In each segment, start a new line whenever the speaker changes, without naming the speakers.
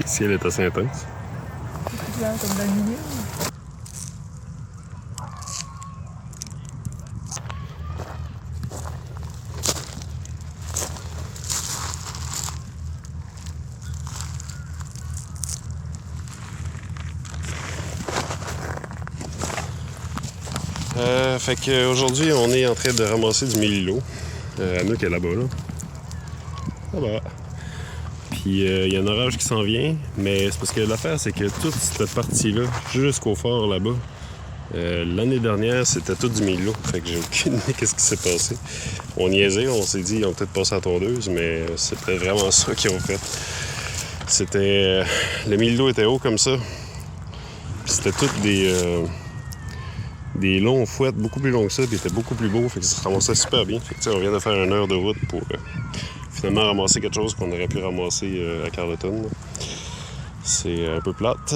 Le ciel est assez intense.
C'est clair comme dans le milieu.
Fait qu'aujourd'hui, on est en train de ramasser du mélilo. Anouk est là-bas, là. Là-bas. Puis il y a un orage qui s'en vient, mais c'est parce que l'affaire, c'est que toute cette partie-là, jusqu'au fort là-bas, l'année dernière, c'était tout du mélilo. Fait que j'ai aucune idée qu'est-ce qui s'est passé. On niaisait, on s'est dit, ils ont peut-être passé à la tondeuse, mais c'était vraiment ça qu'ils ont fait. C'était... le mélilo était haut comme ça. Puis c'était toutes des longs fouettes, beaucoup plus longs que ça, puis était beaucoup plus beau, fait que ça se ramassait super bien. Fait que on vient de faire 1 heure de route pour finalement ramasser quelque chose qu'on aurait pu ramasser à Carleton. C'est un peu plate,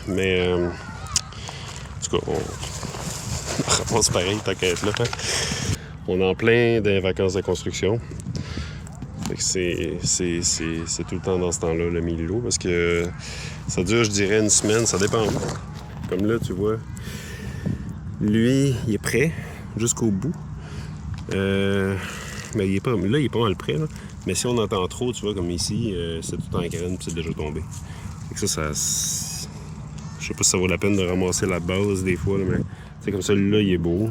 mais en tout cas, on ramasse pareil, tant qu'à être là. On est en plein des vacances de construction. Fait que c'est tout le temps dans ce temps-là, le mélilo, parce que ça dure, je dirais, 1 semaine, ça dépend. Comme là, tu vois, lui, il est prêt jusqu'au bout. Mais il est pas mal prêt, là. Mais si on entend trop, tu vois, comme ici, c'est tout en graine, puis c'est déjà tombé. Fait que ça... Je sais pas si ça vaut la peine de ramasser la base des fois, là, mais c'est comme ça, là, il est beau.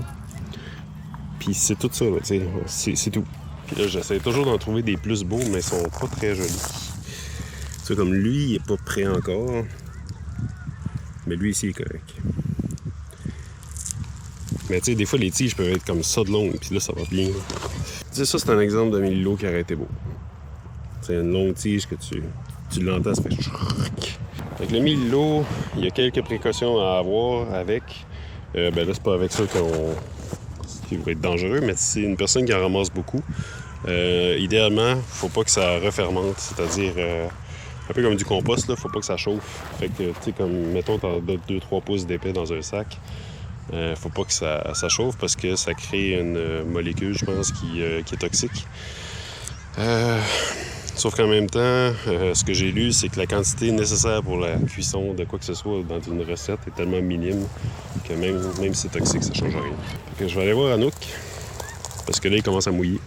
Puis c'est tout ça, là, tu sais, c'est tout. Puis là, j'essaie toujours d'en trouver des plus beaux, mais ils sont pas très jolis. Tu vois, comme lui, il est pas prêt encore. Mais lui, ici, il est correct. Mais tu sais, des fois, les tiges peuvent être comme ça de longues, puis là, ça va bien. Tu sais, ça, c'est un exemple de mélilo qui aurait été beau. C'est une longue tige que tu l'entends, ça fait chouic. Fait que le mélilo, il y a quelques précautions à avoir avec. Ben là, c'est pas avec ça qui va être dangereux, mais c'est une personne qui en ramasse beaucoup. Idéalement, faut pas que ça refermente, c'est-à-dire un peu comme du compost, là, faut pas que ça chauffe. Fait que, tu sais, comme, mettons, t'as 2-3 pouces d'épais dans un sac. Faut pas que ça chauffe parce que ça crée une molécule, je pense, qui est toxique. Sauf qu'en même temps, ce que j'ai lu, c'est que la quantité nécessaire pour la cuisson de quoi que ce soit dans une recette est tellement minime que même si c'est toxique, ça change rien. Fait que je vais aller voir Anouk, parce que là, il commence à mouiller.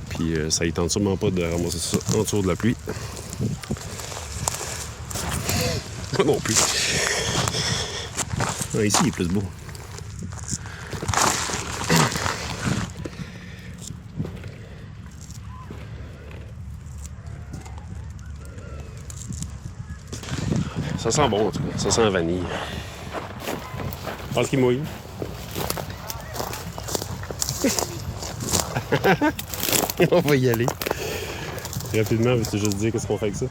Puis ça ne tente sûrement pas de ramasser ça en dessous de la pluie. Moi non plus. Ah, ici, il est plus beau. Ça sent bon, en tout cas. Ça sent la vanille. Je pense qu'il mouille. On va y aller. Rapidement, veux-tu juste dire qu'est-ce qu'on fait avec ça?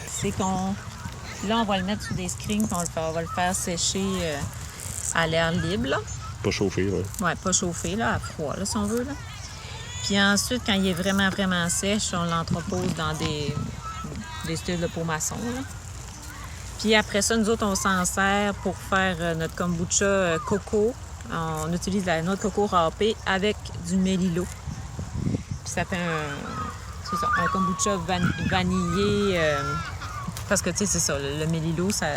C'est qu'on... Là, on va le mettre sous des screens, puis on va le faire sécher à l'air libre, là.
Pas chauffé, là.
Ouais, pas chauffé, là, à froid, là, si on veut, là. Puis ensuite, quand il est vraiment, vraiment sèche, on l'entrepose dans des styles de peau maçon, là. Puis après ça, nous autres, on s'en sert pour faire notre kombucha coco. On utilise la noix de coco râpée avec du mélilo. Puis ça fait un kombucha vanillé. Parce que, tu sais, c'est ça, le mélilo, ça,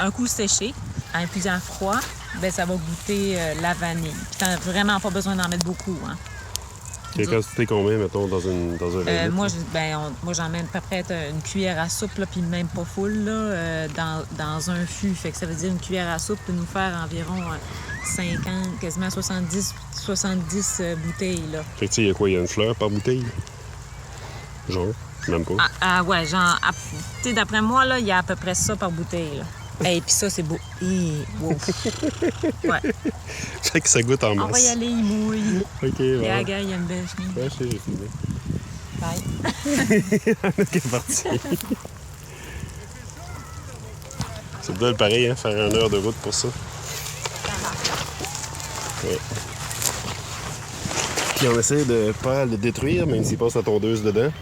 un coup séché, à infuser à froid, ben ça va goûter la vanille. Puis t'as vraiment pas besoin d'en mettre beaucoup, hein.
Quelle quantité combien, mettons, dans un verre?
Moi, j'en mets à peu près une cuillère à soupe, là, puis même pas full, là, dans un fût. Fait que ça veut dire une cuillère à soupe peut nous faire environ 50, quasiment 70 bouteilles, là.
Fait que tu sais, il y a quoi? Il y a une fleur par bouteille? Genre? Même pas?
Ouais, genre, tu sais, d'après moi, là, il y a à peu près ça par bouteille, là. Et puis ça, c'est beau. Wow. Ouais.
Fait que ça goûte en masse.
On va y aller, il mouille.
OK, bon.
Et la gars, il aime bien chenille.
Ouais, je sais, j'ai filmé.
Bye.
Anouk est parti. C'est bien pareil, hein, faire 1 heure de route pour ça. Ouais. Puis on essaie de pas le détruire, même s'il passe la tondeuse dedans.